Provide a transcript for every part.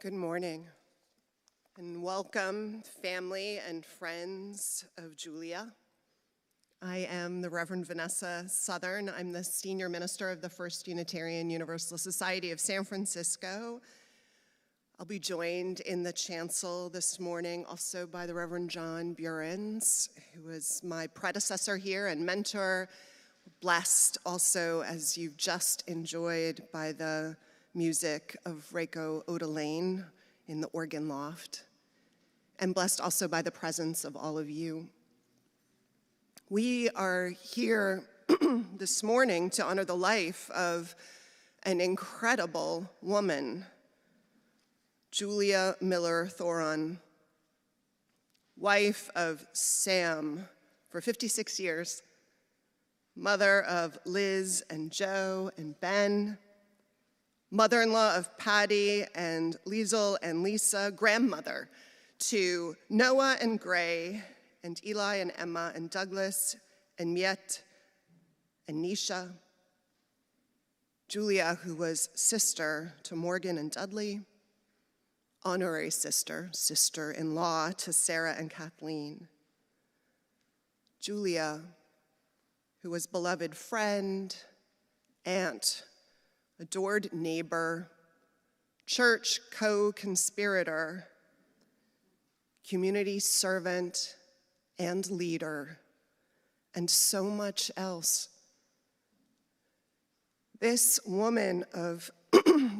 Good morning, and welcome, family and friends of Julia. I am the Reverend Vanessa Southern. I'm the Senior Minister of the First Unitarian Universalist Society of San Francisco. I'll be joined in the chancel this morning also by the Reverend John Burens, who was my predecessor here and mentor, blessed also, as you've just enjoyed, by the music of Reiko Odelaine in the organ loft, and blessed also by the presence of all of you. We are here this morning to honor the life of an incredible woman, Julia Miller Thoron, wife of Sam for 56 years, mother of Liz and Joe and Ben, mother-in-law of Patty and Liesl and Lisa, grandmother to Noah and Gray and Eli and Emma and Douglas and Miet and Nisha. Julia, who was sister to Morgan and Dudley, honorary sister, sister-in-law to Sarah and Kathleen. Julia, who was beloved friend, aunt, adored neighbor, church co-conspirator, community servant and leader, and so much else. This woman of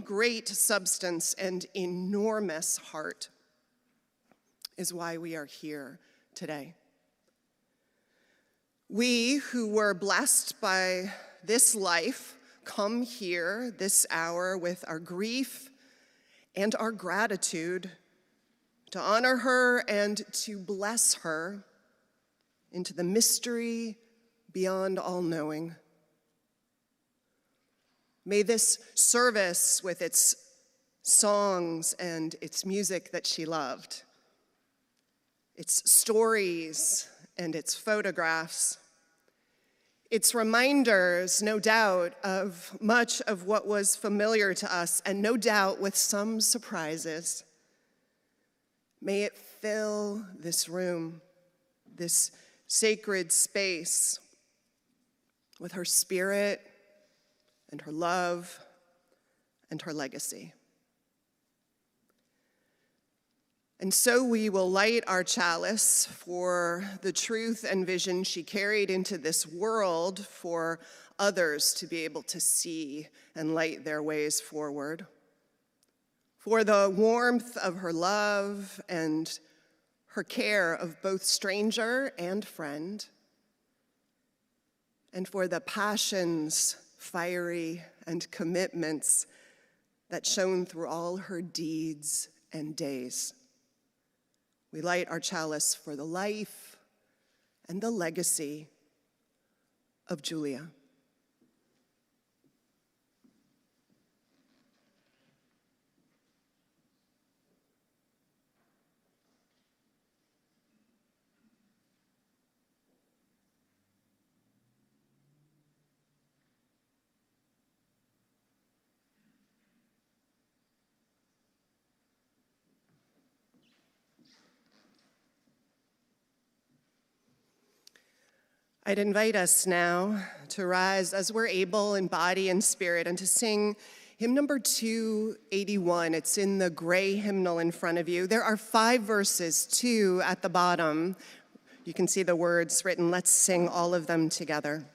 great substance and enormous heart is why we are here today. We who were blessed by this life come here this hour with our grief and our gratitude to honor her and to bless her into the mystery beyond all knowing. May this service with its songs and its music that she loved, its stories and its photographs, its reminders, no doubt, of much of what was familiar to us, and no doubt with some surprises. May it fill this room, this sacred space, with her spirit and her love and her legacy. And so we will light our chalice for the truth and vision she carried into this world for others to be able to see and light their ways forward, for the warmth of her love and her care of both stranger and friend, and for the passions, fiery, and commitments that shone through all her deeds and days. We light our chalice for the life and the legacy of Julia. I'd invite us now to rise as we're able in body and spirit and to sing hymn number 281. It's in the gray hymnal in front of you. There are 5 verses, 2 at the bottom. You can see the words written. Let's sing all of them together.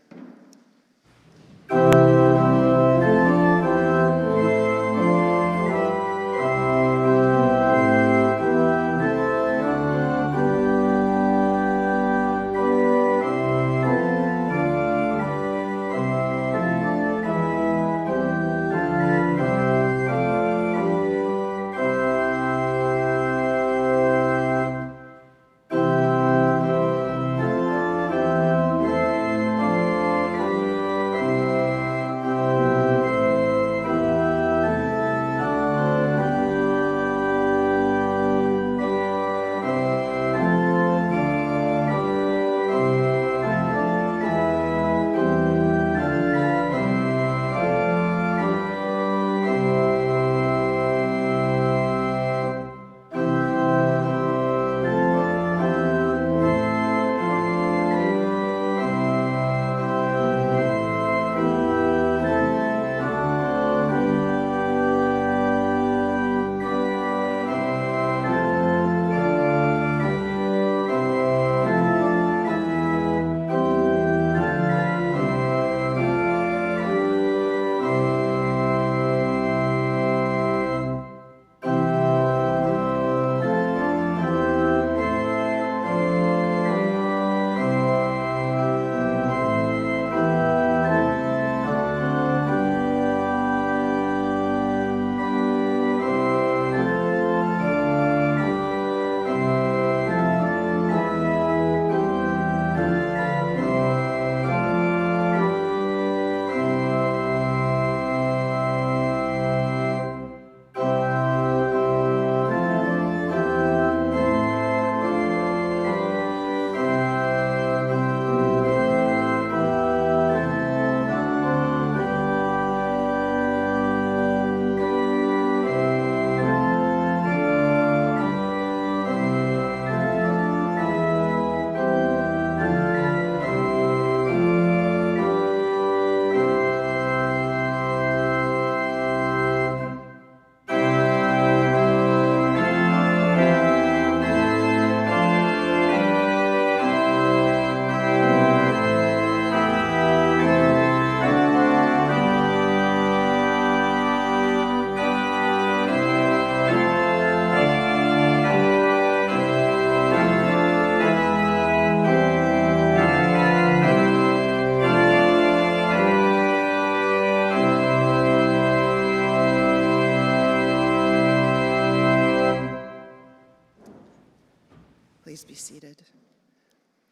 Please be seated.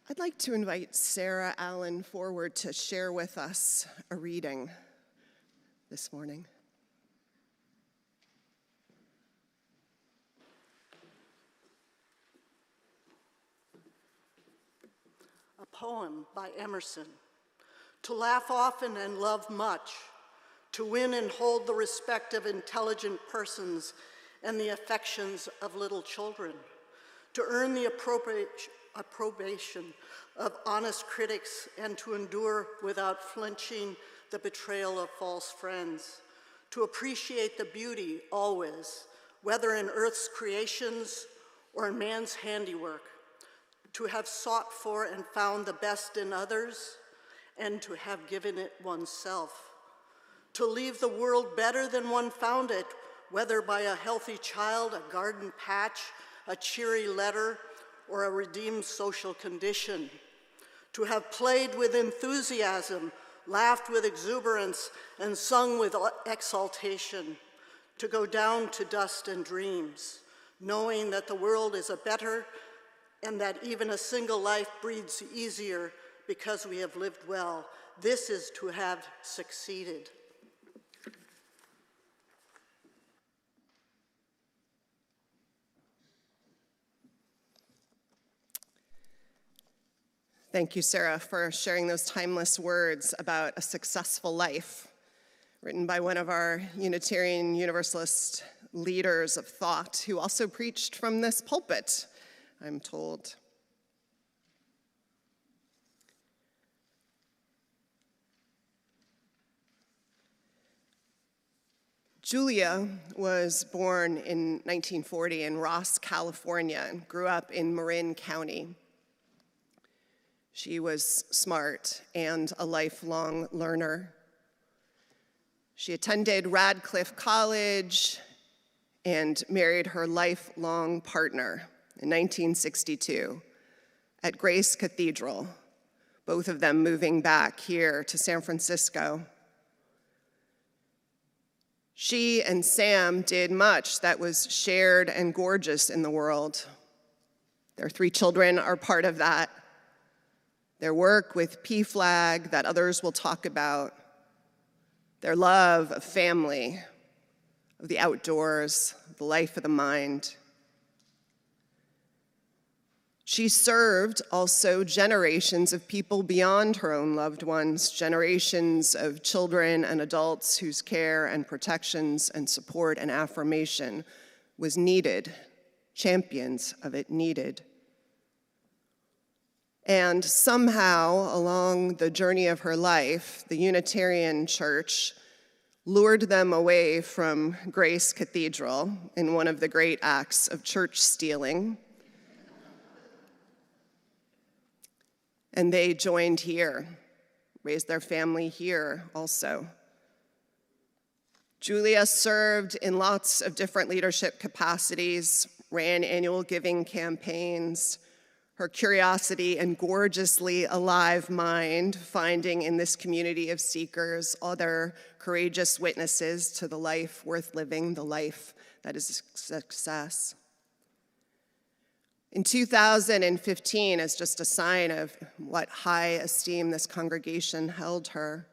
I'd like to invite Sarah Allen forward to share with us a reading this morning. A poem by Emerson. To laugh often and love much, to win and hold the respect of intelligent persons and the affections of little children, to earn the approbation of honest critics, and to endure without flinching the betrayal of false friends, to appreciate the beauty always, whether in earth's creations or in man's handiwork, to have sought for and found the best in others, and to have given it oneself, to leave the world better than one found it, whether by a healthy child, a garden patch, a cheery letter, or a redeemed social condition, to have played with enthusiasm, laughed with exuberance, and sung with exaltation, to go down to dust and dreams, knowing that the world is a better and that even a single life breathes easier because we have lived well. This is to have succeeded. Thank you, Sarah, for sharing those timeless words about a successful life, written by one of our Unitarian Universalist leaders of thought, who also preached from this pulpit, I'm told. Julia was born in 1940 in Ross, California, and grew up in Marin County. She was smart and a lifelong learner. She attended Radcliffe College and married her lifelong partner in 1962 at Grace Cathedral, both of them moving back here to San Francisco. She and Sam did much that was shared and gorgeous in the world. Their 3 children are part of that. Their work with PFLAG that others will talk about, their love of family, of the outdoors, the life of the mind. She served also generations of people beyond her own loved ones, generations of children and adults whose care and protections and support and affirmation was needed, champions of it needed. And somehow, along the journey of her life, the Unitarian Church lured them away from Grace Cathedral in one of the great acts of church stealing. And they joined here, raised their family here also. Julia served in lots of different leadership capacities, ran annual giving campaigns, her curiosity and gorgeously alive mind, finding in this community of seekers other courageous witnesses to the life worth living, the life that is success. In 2015, as just a sign of what high esteem this congregation held her,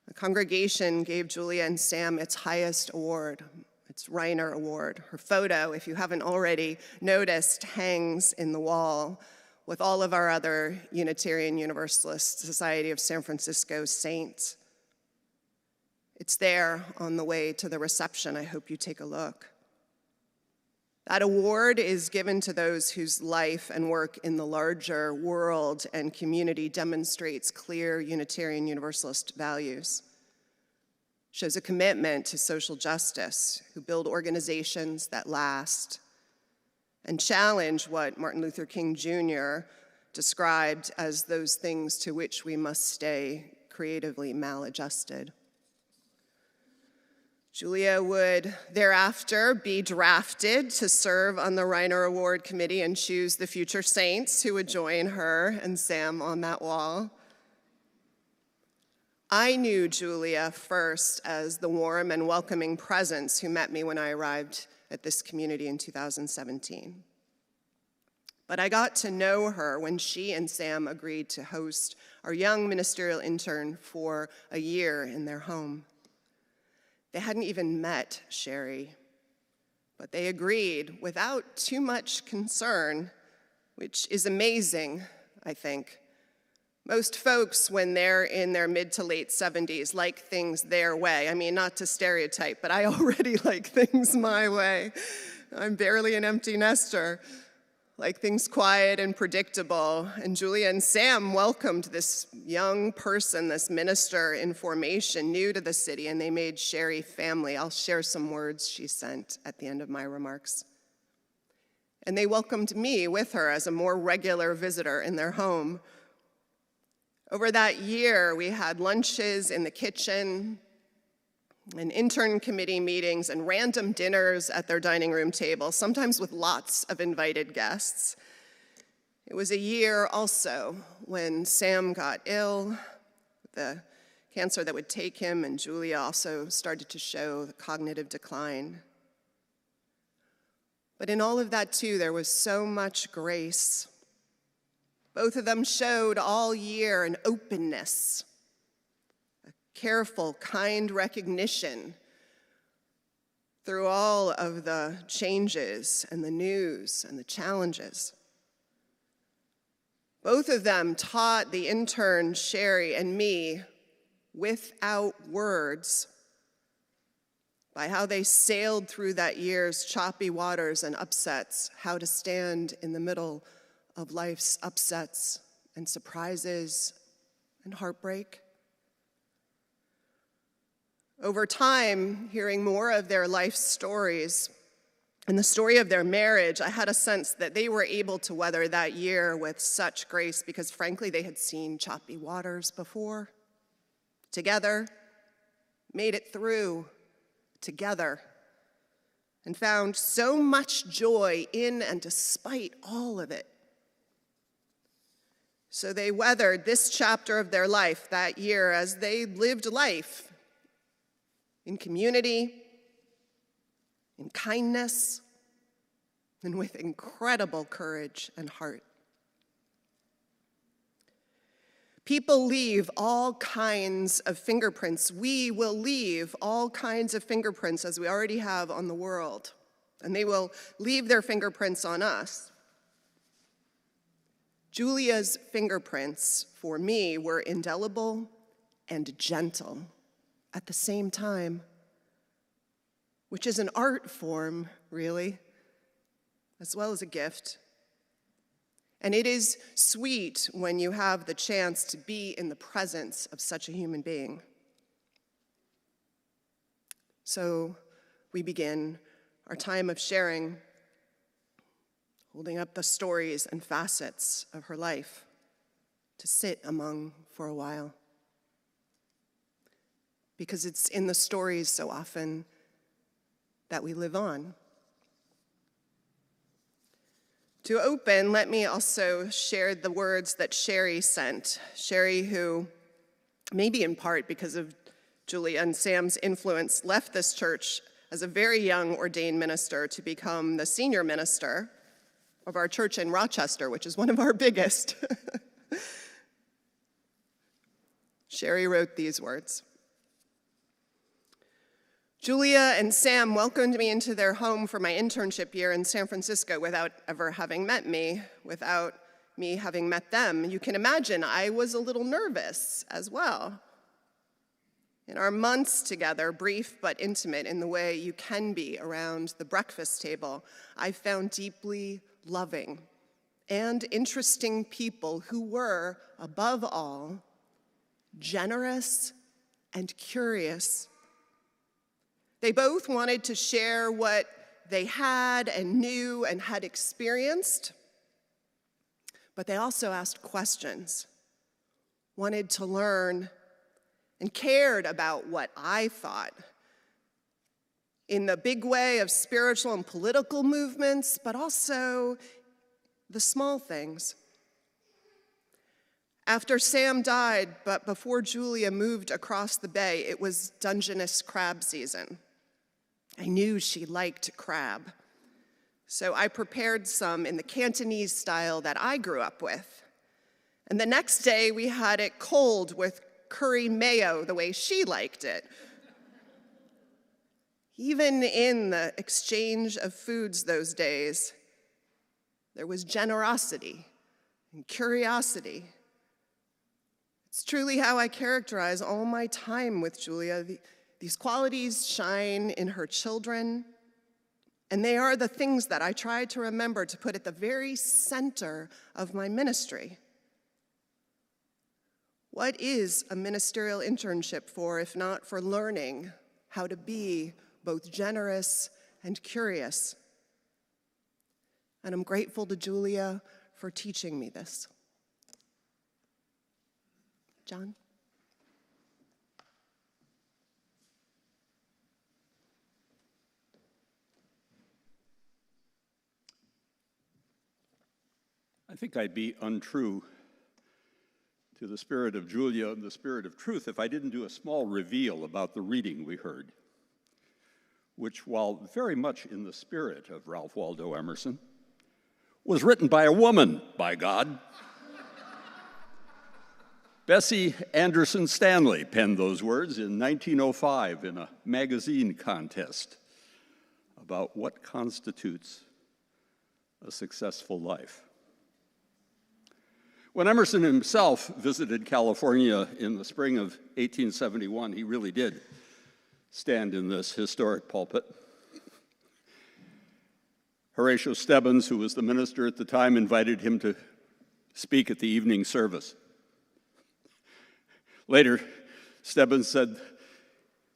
the congregation gave Julia and Sam its highest award, its Reiner Award. Her photo, if you haven't already noticed, hangs in the wall with all of our other Unitarian Universalist Society of San Francisco saints. It's there on the way to the reception. I hope you take a look. That award is given to those whose life and work in the larger world and community demonstrates clear Unitarian Universalist values, shows a commitment to social justice, who build organizations that last, and challenge what Martin Luther King Jr. described as those things to which we must stay creatively maladjusted. Julia would thereafter be drafted to serve on the Reiner Award Committee and choose the future saints who would join her and Sam on that wall. I knew Julia first as the warm and welcoming presence who met me when I arrived at this community in 2017. But I got to know her when she and Sam agreed to host our young ministerial intern for a year in their home. They hadn't even met Sherry, but they agreed without too much concern, which is amazing, I think. Most folks, when they're in their mid to late 70s, like things their way. I mean, not to stereotype, but I already like things my way. I'm barely an empty nester. Like things quiet and predictable. And Julia and Sam welcomed this young person, this minister in formation, new to the city, and they made Sherry family. I'll share some words she sent at the end of my remarks. And they welcomed me with her as a more regular visitor in their home. Over that year, we had lunches in the kitchen, and intern committee meetings and random dinners at their dining room table, sometimes with lots of invited guests. It was a year also when Sam got ill, the cancer that would take him, and Julia also started to show the cognitive decline. But in all of that too, there was so much grace. Both of them showed all year an openness, careful, kind recognition through all of the changes and the news and the challenges. Both of them taught the intern, Sherry, and me without words by how they sailed through that year's choppy waters and upsets, how to stand in the middle of life's upsets and surprises and heartbreak. Over time, hearing more of their life stories and the story of their marriage, I had a sense that they were able to weather that year with such grace because, frankly, they had seen choppy waters before, together, made it through together, and found so much joy in and despite all of it. So they weathered this chapter of their life that year as they lived life in community, in kindness, and with incredible courage and heart. People leave all kinds of fingerprints. We will leave all kinds of fingerprints, as we already have on the world, and they will leave their fingerprints on us. Julia's fingerprints, for me, were indelible and gentle at the same time, which is an art form, really, as well as a gift. And it is sweet when you have the chance to be in the presence of such a human being. So we begin our time of sharing, holding up the stories and facets of her life to sit among for a while. Because it's in the stories so often that we live on. To open, let me also share the words that Sherry sent. Sherry, who, maybe in part because of Julia and Sam's influence, left this church as a very young ordained minister to become the senior minister of our church in Rochester, which is one of our biggest. Sherry wrote these words. Julia and Sam welcomed me into their home for my internship year in San Francisco without ever having met me, without me having met them. You can imagine I was a little nervous as well. In our months together, brief but intimate in the way you can be around the breakfast table, I found deeply loving and interesting people who were, above all, generous and curious. They both wanted to share what they had and knew and had experienced, but they also asked questions, wanted to learn, and cared about what I thought in the big way of spiritual and political movements, but also the small things. After Sam died, but before Julia moved across the bay, it was Dungeness crab season. I knew she liked crab. So I prepared some in the Cantonese style that I grew up with. And the next day, we had it cold with curry mayo the way she liked it. Even in the exchange of foods those days, there was generosity and curiosity. It's truly how I characterize all my time with Julia. These qualities shine in her children, and they are the things that I try to remember to put at the very center of my ministry. What is a ministerial internship for, if not for learning how to be both generous and curious? And I'm grateful to Julia for teaching me this. John? I think I'd be untrue to the spirit of Julia and the spirit of truth if I didn't do a small reveal about the reading we heard, which, while very much in the spirit of Ralph Waldo Emerson, was written by a woman, by God. Bessie Anderson Stanley penned those words in 1905 in a magazine contest about what constitutes a successful life. When Emerson himself visited California in the spring of 1871, he really did stand in this historic pulpit. Horatio Stebbins, who was the minister at the time, invited him to speak at the evening service. Later, Stebbins said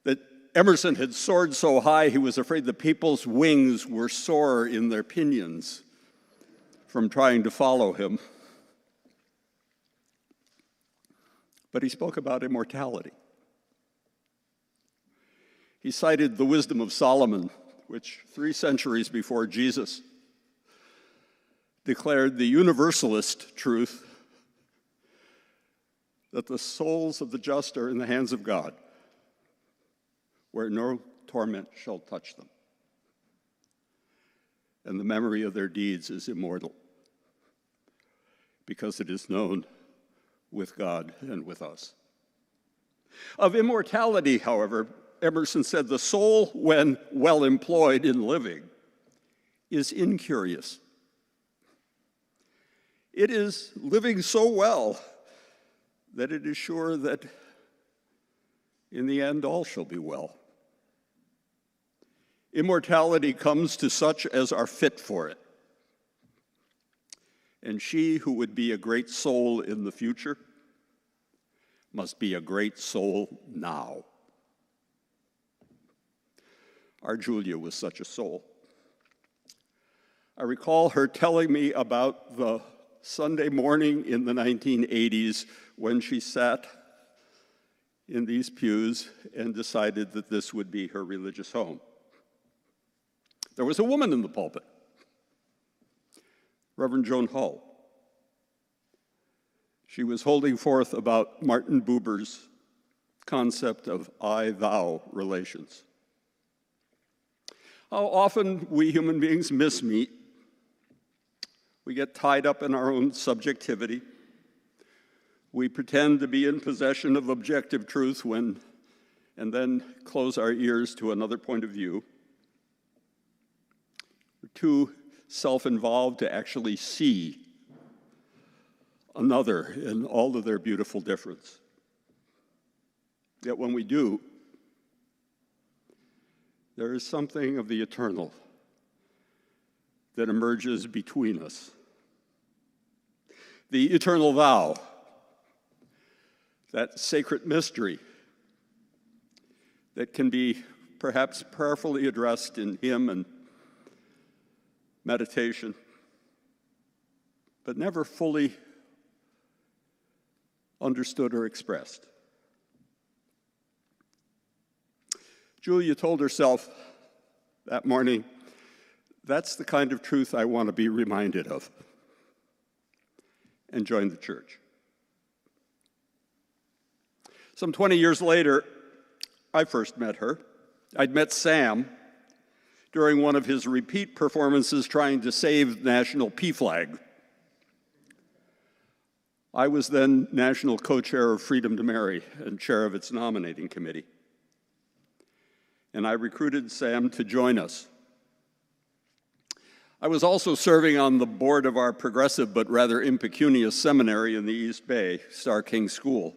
that Emerson had soared so high he was afraid the people's wings were sore in their pinions from trying to follow him. But he spoke about immortality. He cited the wisdom of Solomon, which 3 centuries before Jesus declared the universalist truth that the souls of the just are in the hands of God, where no torment shall touch them, and the memory of their deeds is immortal, because it is known with God and with us. Of immortality, however, Emerson said, the soul, when well employed in living, is incurious. It is living so well that it is sure that in the end all shall be well. Immortality comes to such as are fit for it. And she who would be a great soul in the future must be a great soul now. Our Julia was such a soul. I recall her telling me about the Sunday morning in the 1980s when she sat in these pews and decided that this would be her religious home. There was a woman in the pulpit, Reverend Joan Hull. She was holding forth about Martin Buber's concept of I-thou relations. How often we human beings mismeet. We get tied up in our own subjectivity. We pretend to be in possession of objective truth and then close our ears to another point of view. We're too self-involved to actually see another in all of their beautiful difference. Yet when we do, there is something of the eternal that emerges between us. The eternal thou, that sacred mystery that can be perhaps prayerfully addressed in hymn and meditation, but never fully understood or expressed. Julia told herself that morning, that's the kind of truth I want to be reminded of, and joined the church. Some 20 years later, I first met her. I'd met Sam during one of his repeat performances trying to save the national P flag. I was then national co-chair of Freedom to Marry and chair of its nominating committee. And I recruited Sam to join us. I was also serving on the board of our progressive but rather impecunious seminary in the East Bay, Star King School.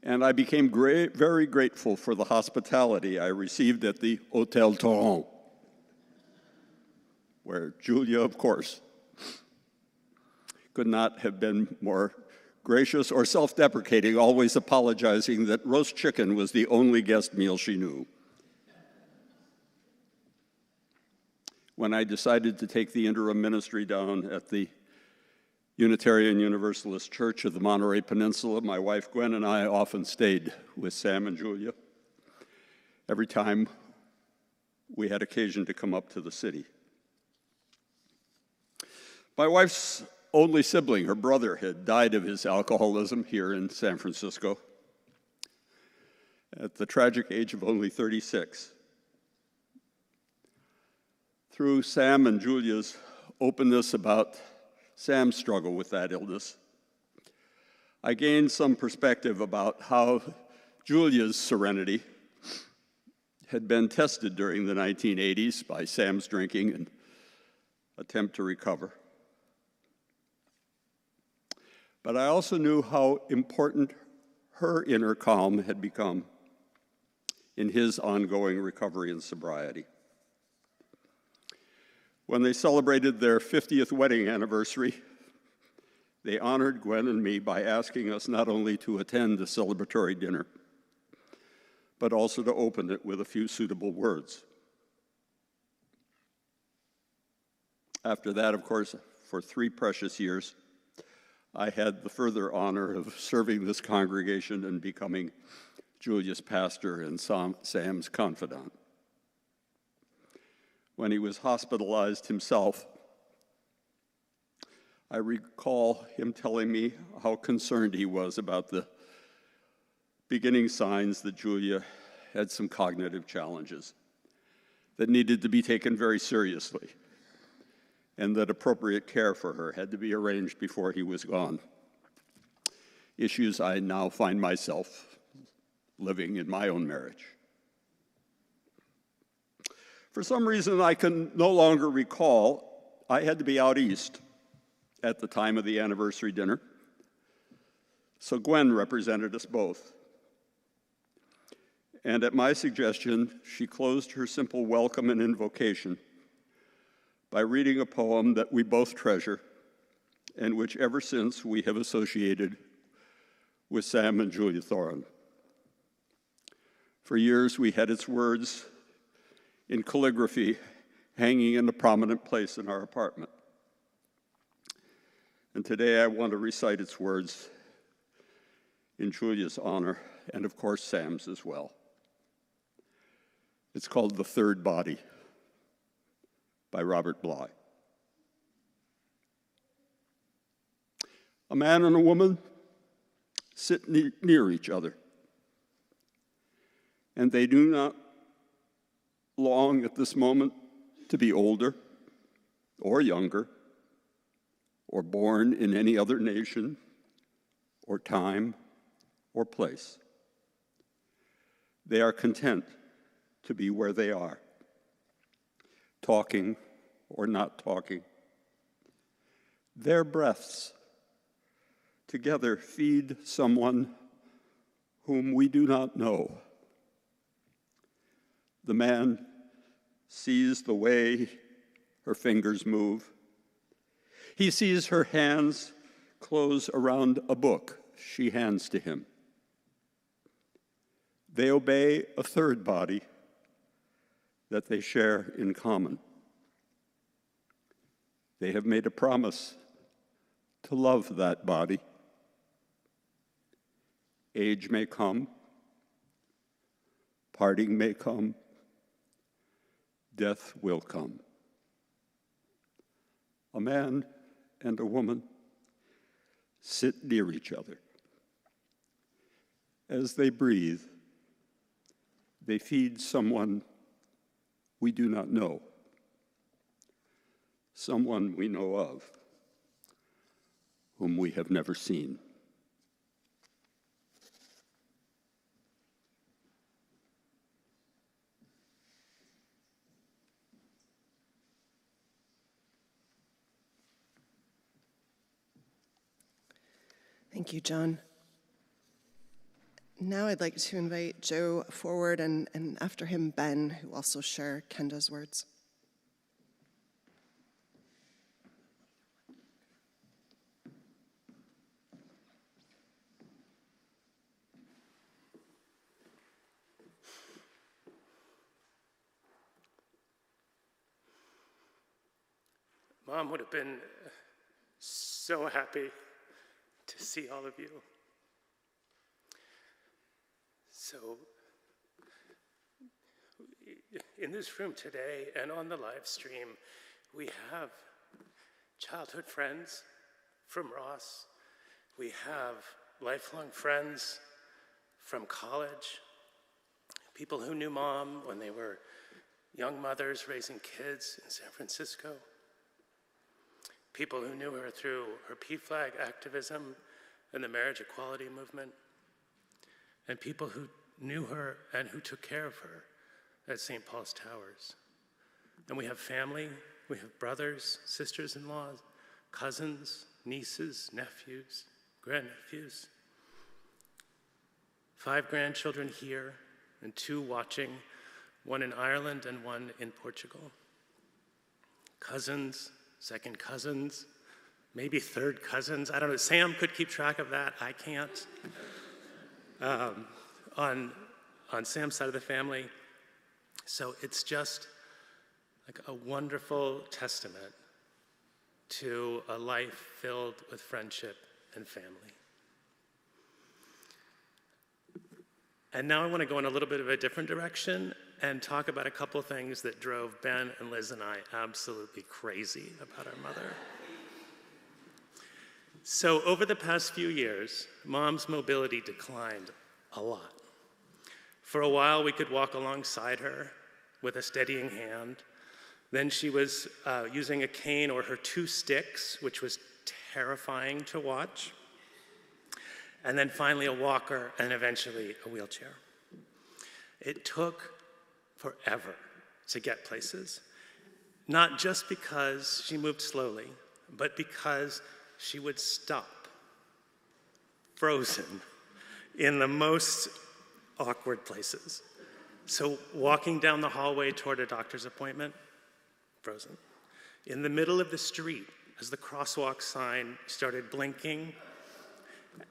And I became very grateful for the hospitality I received at the Hotel Thoron, where Julia, of course, could not have been more gracious or self-deprecating, always apologizing that roast chicken was the only guest meal she knew. When I decided to take the interim ministry down at the Unitarian Universalist Church of the Monterey Peninsula, my wife Gwen and I often stayed with Sam and Julia every time we had occasion to come up to the city. My wife's only sibling, her brother, had died of his alcoholism here in San Francisco at the tragic age of only 36. Through Sam and Julia's openness about Sam's struggle with that illness, I gained some perspective about how Julia's serenity had been tested during the 1980s by Sam's drinking and attempt to recover. But I also knew how important her inner calm had become in his ongoing recovery and sobriety. When they celebrated their 50th wedding anniversary, they honored Gwen and me by asking us not only to attend the celebratory dinner, but also to open it with a few suitable words. After that, of course, for 3 precious years, I had the further honor of serving this congregation and becoming Julia's pastor and Sam's confidant. When he was hospitalized himself, I recall him telling me how concerned he was about the beginning signs that Julia had some cognitive challenges that needed to be taken very seriously, and that appropriate care for her had to be arranged before he was gone. Issues I now find myself living in my own marriage. For some reason I can no longer recall, I had to be out east at the time of the anniversary dinner, so Gwen represented us both. And at my suggestion, she closed her simple welcome and invocation by reading a poem that we both treasure and which ever since we have associated with Sam and Julia Thoron. For years we had its words in calligraphy hanging in a prominent place in our apartment. And today I want to recite its words in Julia's honor, and of course Sam's as well. It's called The Third Body by Robert Bly. A man and a woman sit near each other, and they do not long at this moment to be older or younger or born in any other nation or time or place. They are content to be where they are, talking or not talking. Their breaths together feed someone whom we do not know. The man sees the way her fingers move. He sees her hands close around a book she hands to him. They obey a third body that they share in common. They have made a promise to love that body. Age may come, parting may come, death will come. A man and a woman sit near each other. As they breathe, they feed someone we do not know. Someone we know of, whom we have never seen. Thank you, John. Now I'd like to invite Joe forward and after him, Ben, who will also share Kenda's words. Mom would have been so happy to see all of you. So, in this room today and on the live stream, we have childhood friends from Ross. We have lifelong friends from college, people who knew Mom when they were young mothers raising kids in San Francisco, people who knew her through her PFLAG activism and the marriage equality movement, and people who knew her and who took care of her at St. Paul's Towers. And we have family, we have brothers, sisters-in-law, cousins, nieces, nephews, grandnephews. 5 grandchildren here and 2 watching, 1 in Ireland and 1 in Portugal. Cousins, second cousins, maybe third cousins. I don't know. Sam could keep track of that. I can't. On Sam's side of the family. So it's just like a wonderful testament to a life filled with friendship and family. And now I want to go in a little bit of a different direction and talk about a couple things that drove Ben and Liz and I absolutely crazy about our mother. So over the past few years, Mom's mobility declined a lot. For a while, we could walk alongside her with a steadying hand. Then she was using a cane or her 2 sticks, which was terrifying to watch. And then finally a walker, and eventually a wheelchair. It took forever to get places, not just because she moved slowly, but because she would stop, frozen, in the most awkward places. So walking down the hallway toward a doctor's appointment, frozen. In the middle of the street, as the crosswalk sign started blinking,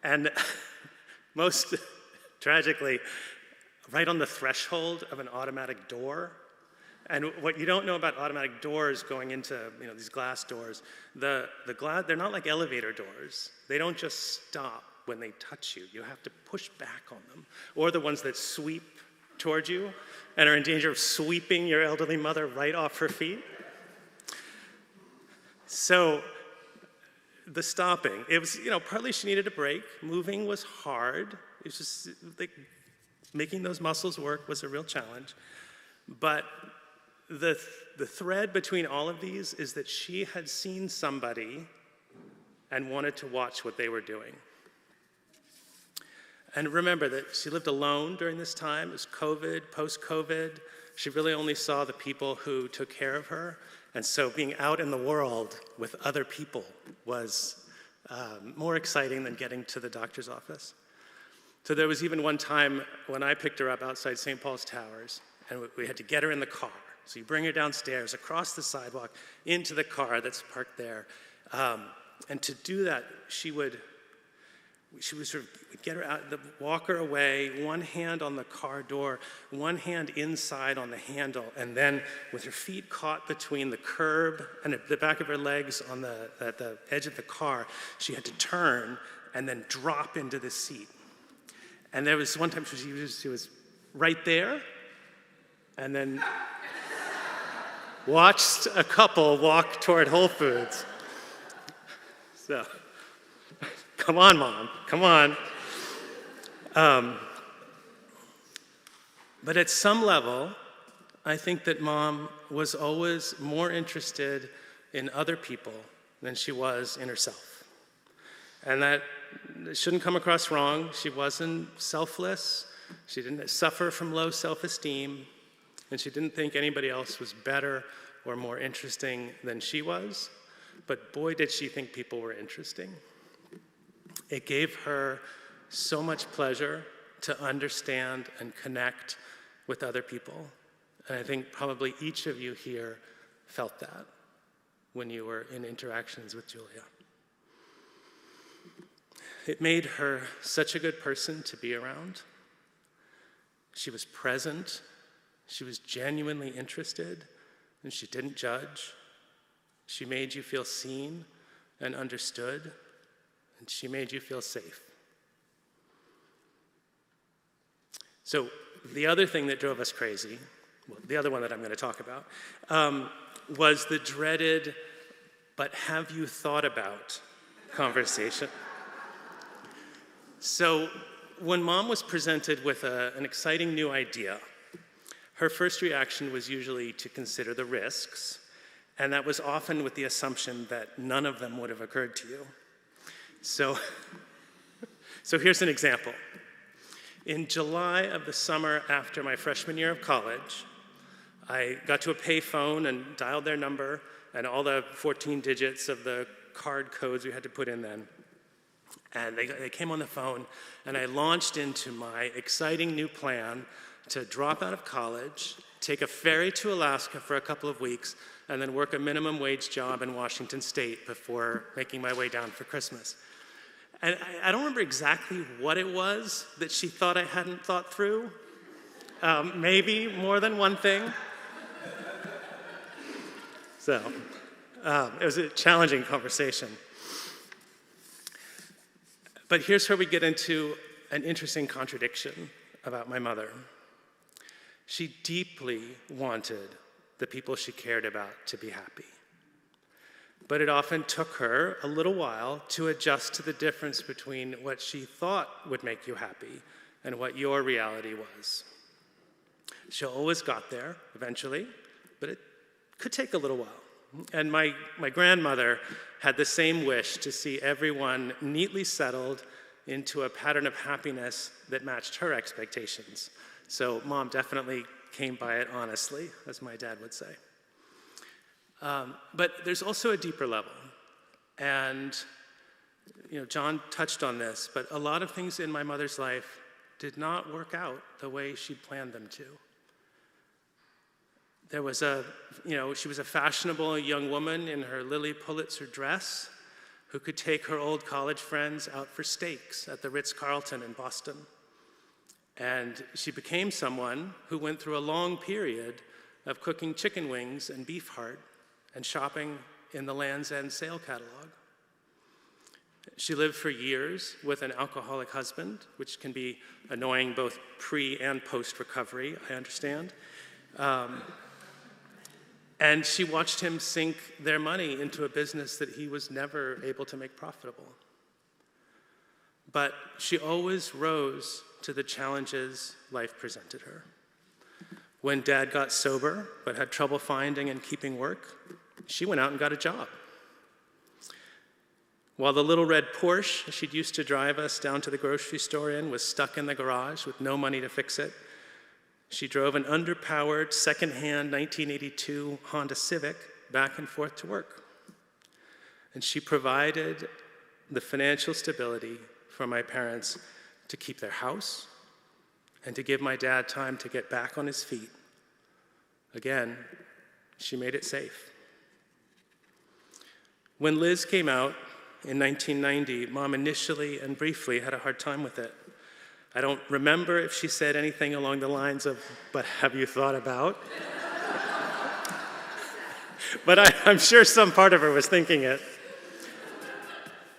and most tragically, right on the threshold of an automatic door. And what you don't know about automatic doors going into these glass doors, they're not like elevator doors. They don't just stop when they touch you. You have to push back on them. Or the ones that sweep towards you and are in danger of sweeping your elderly mother right off her feet. So the stopping, it was, partly she needed a break. Moving was hard. It was just like making those muscles work was a real challenge. But the thread between all of these is that she had seen somebody and wanted to watch what they were doing. And remember that she lived alone during this time. It was COVID, post-COVID. She really only saw the people who took care of her. And so being out in the world with other people was more exciting than getting to the doctor's office. So there was even one time when I picked her up outside St. Paul's Towers, and we had to get her in the car. So you bring her downstairs, across the sidewalk, into the car that's parked there. And to do that, she would sort of get her out, walk her away, one hand on the car door, one hand inside on the handle, and then with her feet caught between the curb and the back of her legs at the edge of the car, she had to turn and then drop into the seat. And there was one time she was right there, and then watched a couple walk toward Whole Foods. So, come on, Mom, come on. But at some level, I think that Mom was always more interested in other people than she was in herself. And that shouldn't come across wrong. She wasn't selfless. She didn't suffer from low self-esteem. And she didn't think anybody else was better or more interesting than she was. But boy, did she think people were interesting. It gave her so much pleasure to understand and connect with other people. And I think probably each of you here felt that when you were in interactions with Julia. It made her such a good person to be around. She was present, she was genuinely interested, and she didn't judge. She made you feel seen and understood, and she made you feel safe. So the other thing that drove us crazy, well, the other one that I'm going to talk about, was the dreaded, but have you thought about conversation. So when Mom was presented with an exciting new idea, her first reaction was usually to consider the risks, and that was often with the assumption that none of them would have occurred to you. So here's an example. In July of the summer after my freshman year of college, I got to a payphone and dialed their number and all the 14 digits of the card codes we had to put in then. And they came on the phone, and I launched into my exciting new plan to drop out of college, take a ferry to Alaska for a couple of weeks, and then work a minimum wage job in Washington State before making my way down for Christmas. And I don't remember exactly what it was that she thought I hadn't thought through. Maybe more than one thing. So it was a challenging conversation. But here's where we get into an interesting contradiction about my mother. She deeply wanted the people she cared about to be happy. But it often took her a little while to adjust to the difference between what she thought would make you happy and what your reality was. She always got there eventually, but it could take a little while. And my grandmother had the same wish to see everyone neatly settled into a pattern of happiness that matched her expectations. So Mom definitely came by it honestly, as my dad would say. But there's also a deeper level. And John touched on this, but a lot of things in my mother's life did not work out the way she planned them to. There was she was a fashionable young woman in her Lilly Pulitzer dress who could take her old college friends out for steaks at the Ritz-Carlton in Boston. And she became someone who went through a long period of cooking chicken wings and beef heart and shopping in the Land's End sale catalog. She lived for years with an alcoholic husband, which can be annoying both pre- and post-recovery, I understand. And she watched him sink their money into a business that he was never able to make profitable. But she always rose to the challenges life presented her. When Dad got sober but had trouble finding and keeping work, she went out and got a job. While the little red Porsche she'd used to drive us down to the grocery store in was stuck in the garage with no money to fix it, she drove an underpowered, secondhand 1982 Honda Civic back and forth to work. And she provided the financial stability for my parents to keep their house and to give my dad time to get back on his feet. Again, she made it safe. When Liz came out in 1990, Mom initially and briefly had a hard time with it. I don't remember if she said anything along the lines of, "But have you thought about?" But I'm sure some part of her was thinking it.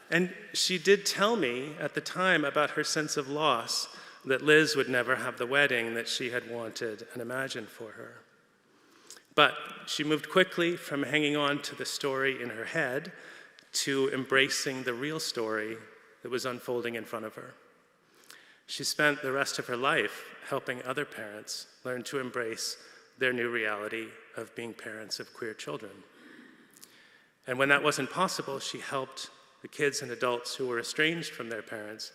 And she did tell me at the time about her sense of loss, that Liz would never have the wedding that she had wanted and imagined for her. But she moved quickly from hanging on to the story in her head to embracing the real story that was unfolding in front of her. She spent the rest of her life helping other parents learn to embrace their new reality of being parents of queer children. And when that wasn't possible, she helped the kids and adults who were estranged from their parents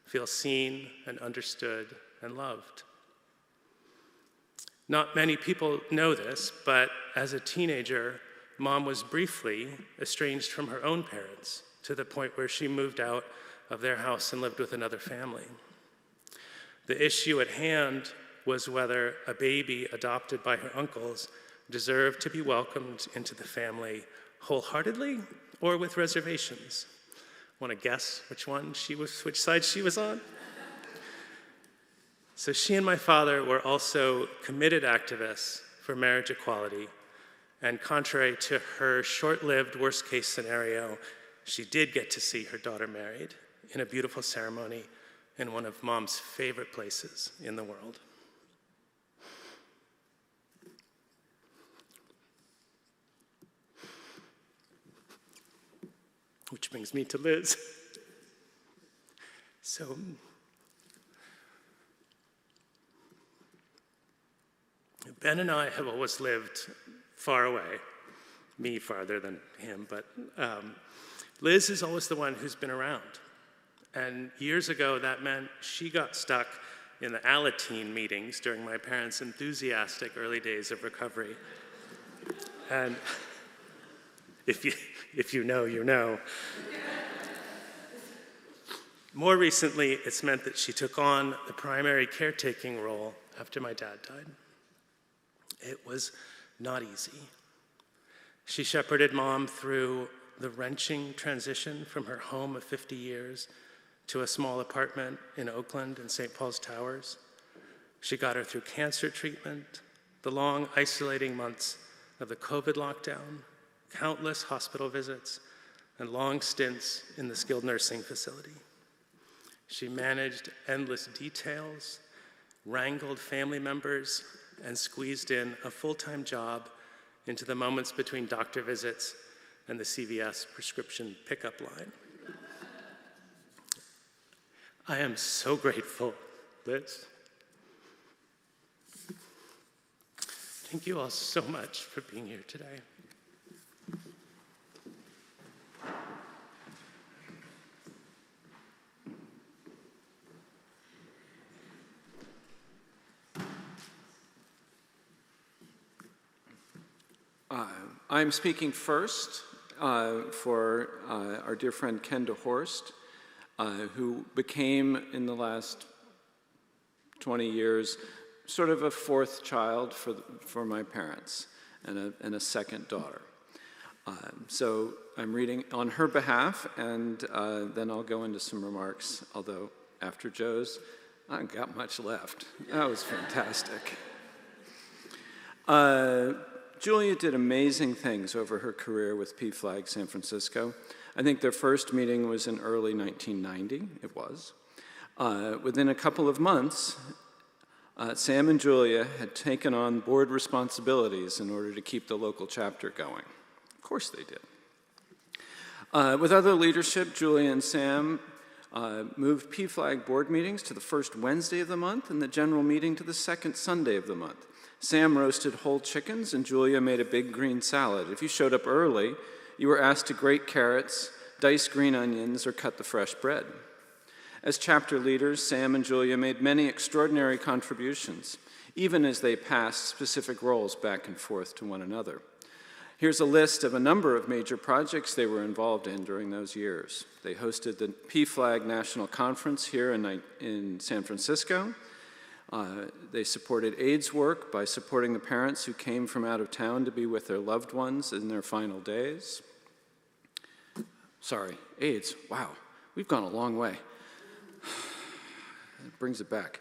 feel seen and understood and loved. Not many people know this, but as a teenager, Mom was briefly estranged from her own parents to the point where she moved out of their house and lived with another family. The issue at hand was whether a baby adopted by her uncles deserved to be welcomed into the family wholeheartedly or with reservations. Want to guess which side she was on? So she and my father were also committed activists for marriage equality, and contrary to her short-lived worst-case scenario, she did get to see her daughter married in a beautiful ceremony in one of Mom's favorite places in the world. Which brings me to Liz. So, Ben and I have always lived far away, me farther than him, but Liz is always the one who's been around. And years ago, that meant she got stuck in the Alateen meetings during my parents' enthusiastic early days of recovery. And if you know, you know. More recently, it's meant that she took on the primary caretaking role after my dad died. It was not easy. She shepherded Mom through the wrenching transition from her home of 50 years to a small apartment in Oakland and St. Paul's Towers. She got her through cancer treatment, the long isolating months of the COVID lockdown, countless hospital visits, and long stints in the skilled nursing facility. She managed endless details, wrangled family members, and squeezed in a full-time job into the moments between doctor visits and the CVS prescription pickup line. I am so grateful, Liz. Thank you all so much for being here today. I'm speaking first for our dear friend Ken DeHorst, who became, in the last 20 years, sort of a fourth child for my parents and a second daughter. So I'm reading on her behalf, and then I'll go into some remarks, although after Joe's, I haven't got much left. That was fantastic. Julia did amazing things over her career with PFLAG San Francisco. I think their first meeting was in early 1990, it was. Within a couple of months, Sam and Julia had taken on board responsibilities in order to keep the local chapter going. Of course they did. With other leadership, Julia and Sam moved PFLAG board meetings to the first Wednesday of the month and the general meeting to the second Sunday of the month. Sam roasted whole chickens and Julia made a big green salad. If you showed up early, you were asked to grate carrots, dice green onions, or cut the fresh bread. As chapter leaders, Sam and Julia made many extraordinary contributions, even as they passed specific roles back and forth to one another. Here's a list of a number of major projects they were involved in during those years. They hosted the PFLAG National Conference here in San Francisco. They supported AIDS work by supporting the parents who came from out of town to be with their loved ones in their final days. Sorry, AIDS, wow, we've gone a long way. It brings it back.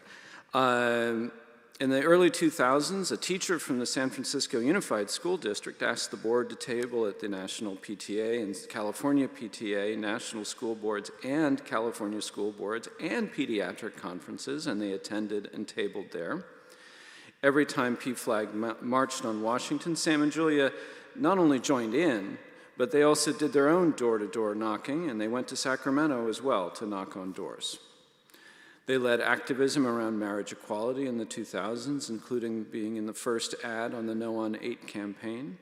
In the early 2000s, a teacher from the San Francisco Unified School District asked the board to table at the National PTA and California PTA, National School Boards and California School Boards and pediatric conferences, and they attended and tabled there. Every time PFLAG marched on Washington, Sam and Julia not only joined in, but they also did their own door-to-door knocking, and they went to Sacramento as well to knock on doors. They led activism around marriage equality in the 2000s, including being in the first ad on the No on 8 campaign.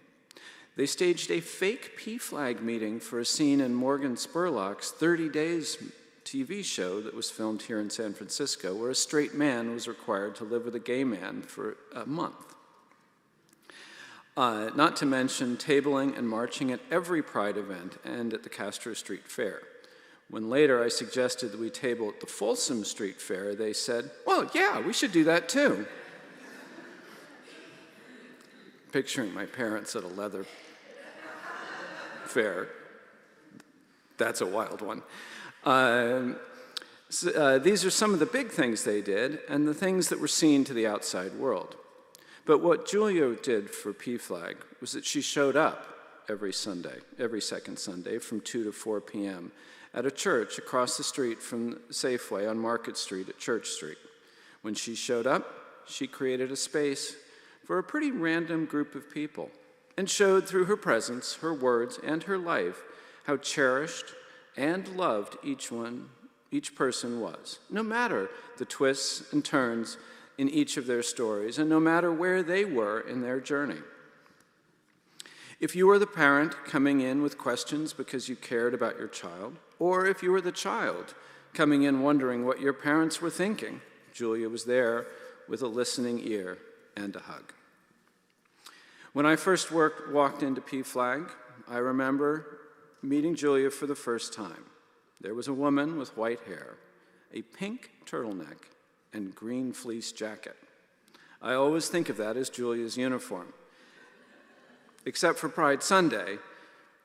They staged a fake PFLAG meeting for a scene in Morgan Spurlock's 30 Days TV show that was filmed here in San Francisco, where a straight man was required to live with a gay man for a month. Not to mention tabling and marching at every Pride event and at the Castro Street Fair. When later I suggested that we table at the Folsom Street Fair, they said, well, yeah, we should do that too. Picturing my parents at a leather fair. That's a wild one. These are some of the big things they did and the things that were seen to the outside world. But what Julia did for PFLAG was that she showed up every Sunday, every second Sunday from 2 to 4 p.m. at a church across the street from Safeway on Market Street at Church Street. When she showed up, she created a space for a pretty random group of people and showed through her presence, her words, and her life how cherished and loved each person was, no matter the twists and turns in each of their stories, and no matter where they were in their journey. If you were the parent coming in with questions because you cared about your child, or if you were the child coming in wondering what your parents were thinking, Julia was there with a listening ear and a hug. When I first walked into PFLAG, I remember meeting Julia for the first time. There was a woman with white hair, a pink turtleneck, and green fleece jacket. I always think of that as Julia's uniform, except for Pride Sunday,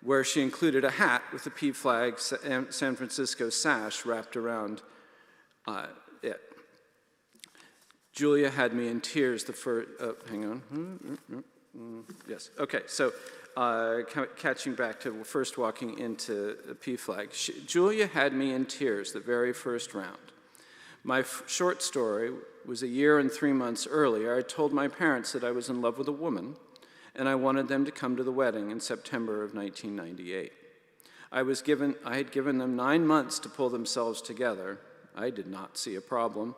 where she included a hat with the PFLAG San Francisco sash wrapped around it. Julia had me in tears the first, hang on. Yes, okay, so catching back to first walking into PFLAG, Julia had me in tears the very first round. My short story was a year and 3 months earlier. I told my parents that I was in love with a woman, and I wanted them to come to the wedding in September of 1998. I had given them 9 months to pull themselves together. I did not see a problem.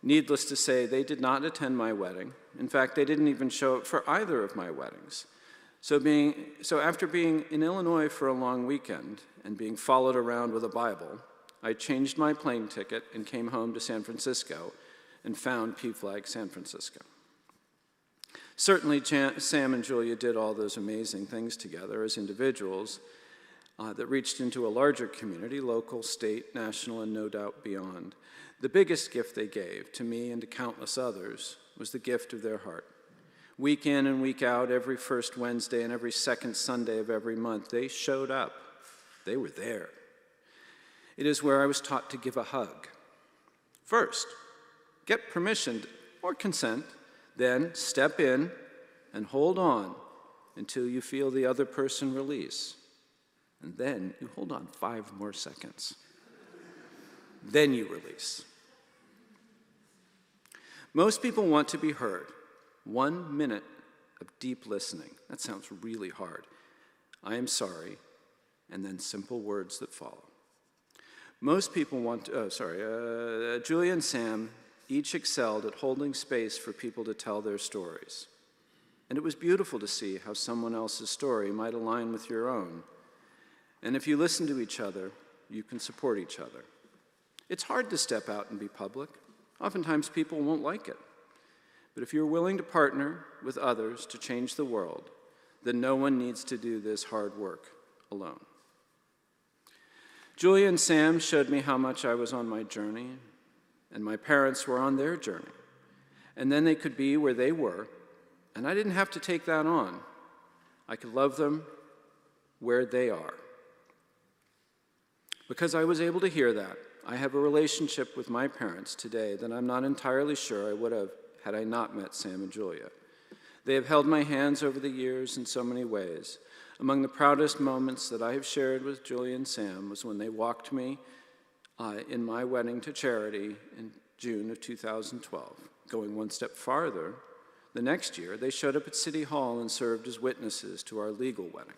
Needless to say, they did not attend my wedding. In fact, they didn't even show up for either of my weddings. So after being in Illinois for a long weekend and being followed around with a Bible, I changed my plane ticket and came home to San Francisco and found PFLAG San Francisco. Certainly, Sam and Julia did all those amazing things together as individuals that reached into a larger community, local, state, national, and no doubt beyond. The biggest gift they gave to me and to countless others was the gift of their heart. Week in and week out, every first Wednesday and every second Sunday of every month, they showed up. They were there. It is where I was taught to give a hug. First, get permission or consent, then step in and hold on until you feel the other person release. And then you hold on 5 more seconds. Then you release. Most people want to be heard. 1 minute of deep listening. That sounds really hard. I am sorry, and then simple words that follow. Most people want to, Julia and Sam each excelled at holding space for people to tell their stories. And it was beautiful to see how someone else's story might align with your own. And if you listen to each other, you can support each other. It's hard to step out and be public. Oftentimes people won't like it. But if you're willing to partner with others to change the world, then no one needs to do this hard work alone. Julia and Sam showed me how much I was on my journey, and my parents were on their journey. And then they could be where they were, and I didn't have to take that on. I could love them where they are. Because I was able to hear that, I have a relationship with my parents today that I'm not entirely sure I would have had I not met Sam and Julia. They have held my hands over the years in so many ways. Among the proudest moments that I have shared with Julia and Sam was when they walked me in my wedding to charity in June of 2012. Going one step farther, the next year, they showed up at City Hall and served as witnesses to our legal wedding.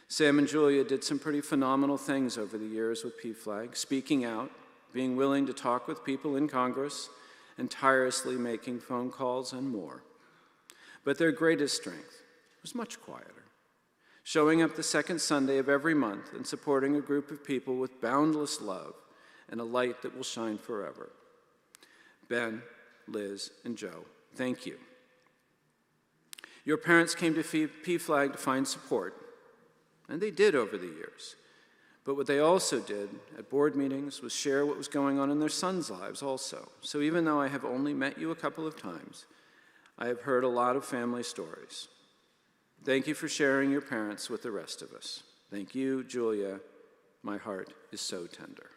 Sam and Julia did some pretty phenomenal things over the years with PFLAG, speaking out, being willing to talk with people in Congress, and tirelessly making phone calls and more. But their greatest strength was much quieter, showing up the second Sunday of every month and supporting a group of people with boundless love and a light that will shine forever. Ben, Liz, and Joe, thank you. Your parents came to PFLAG to find support, and they did over the years. But what they also did at board meetings was share what was going on in their sons' lives also. So even though I have only met you a couple of times, I have heard a lot of family stories. Thank you for sharing your parents with the rest of us. Thank you, Julia. My heart is so tender.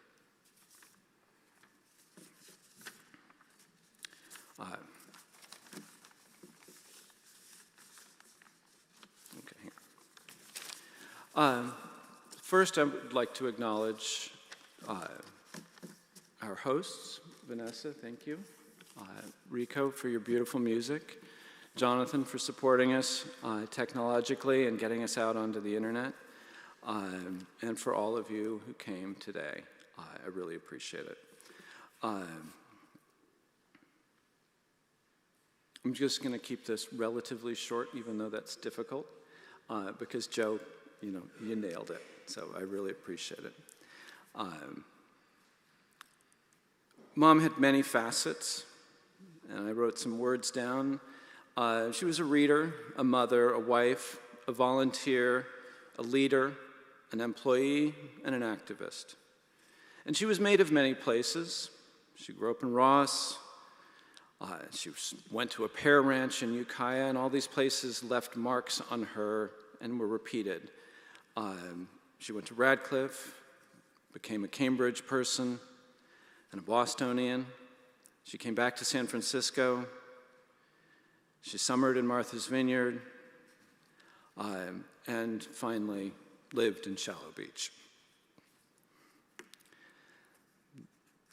First, I would like to acknowledge our hosts. Vanessa, thank you. Rico, for your beautiful music. Jonathan, for supporting us technologically and getting us out onto the internet. And for all of you who came today. I really appreciate it. I'm just going to keep this relatively short, even though that's difficult, because Joe, you nailed it. So I really appreciate it. Mom had many facets, and I wrote some words down. She was a reader, a mother, a wife, a volunteer, a leader, an employee, and an activist. And she was made of many places. She grew up in Ross. She went to a pear ranch in Ukiah, and all these places left marks on her and were repeated. She went to Radcliffe, became a Cambridge person and a Bostonian. She came back to San Francisco. She summered in Martha's Vineyard, and finally lived in Shallow Beach.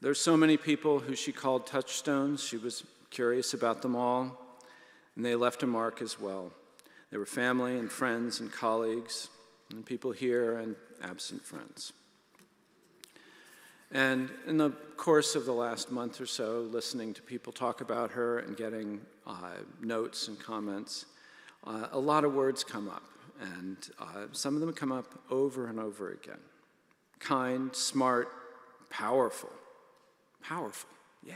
There's so many people who she called touchstones. She was curious about them all, and they left a mark as well. They were family and friends and colleagues, and people here and absent friends. And in the course of the last month or so, listening to people talk about her and getting notes and comments, a lot of words come up, and some of them come up over and over again. Kind, smart, powerful. Powerful, yeah.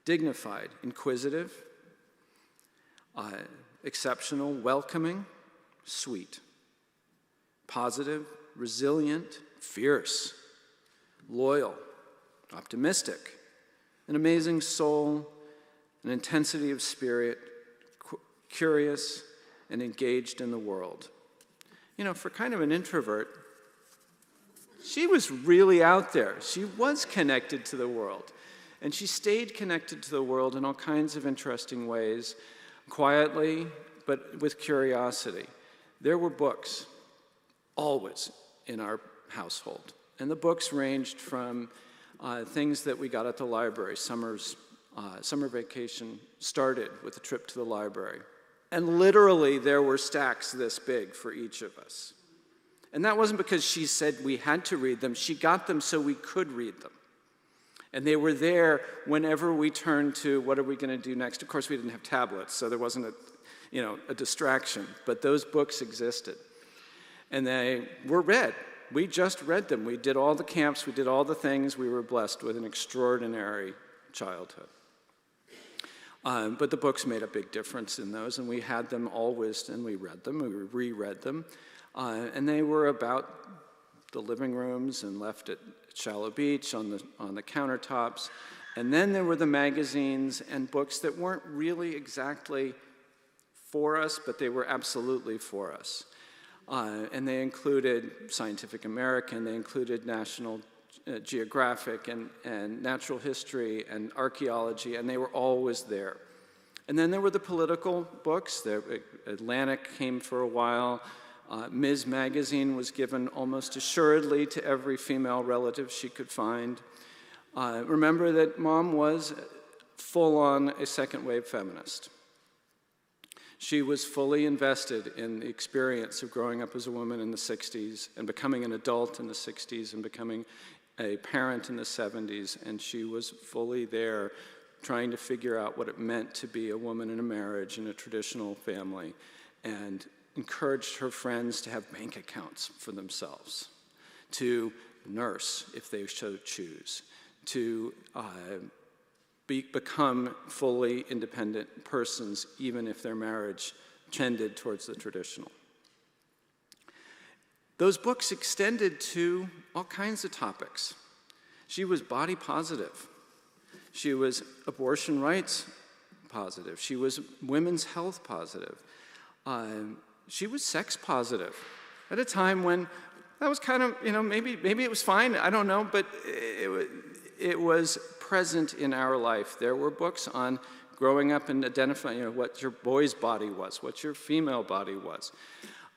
Dignified, inquisitive, exceptional, welcoming, sweet. Positive, resilient, fierce, loyal, optimistic, an amazing soul, an intensity of spirit, curious, and engaged in the world. For kind of an introvert, she was really out there. She was connected to the world, and she stayed connected to the world in all kinds of interesting ways, quietly, but with curiosity. There were books always in our household. And the books ranged from things that we got at the library. Summer vacation started with a trip to the library. And literally there were stacks this big for each of us. And that wasn't because she said we had to read them. She got them so we could read them. And they were there whenever we turned to what are we going to do next. Of course, we didn't have tablets, so there wasn't a distraction. But those books existed. And they were read. We just read them. We did all the camps. We did all the things. We were blessed with an extraordinary childhood. But the books made a big difference in those, and we had them always, and we read them, we reread them. And they were about the living rooms and left at Shallow Beach on the countertops. And then there were the magazines and books that weren't really exactly for us, but they were absolutely for us. And they included Scientific American, they included National Geographic and natural history and archaeology, and they were always there. And then there were the political books. Atlantic came for a while. Ms. Magazine was given almost assuredly to every female relative she could find. Remember that Mom was full-on a second-wave feminist. She was fully invested in the experience of growing up as a woman in the 60s and becoming an adult in the 60s and becoming a parent in the 70s, and she was fully there trying to figure out what it meant to be a woman in a marriage in a traditional family, and encouraged her friends to have bank accounts for themselves, to nurse if they so choose, to become fully independent persons, even if their marriage tended towards the traditional. Those books extended to all kinds of topics. She was body positive. She was abortion rights positive. She was women's health positive. She was sex positive at a time when that was kind of, maybe it was fine, I don't know, but it was present in our life. There were books on growing up and identifying, what your boy's body was, what your female body was.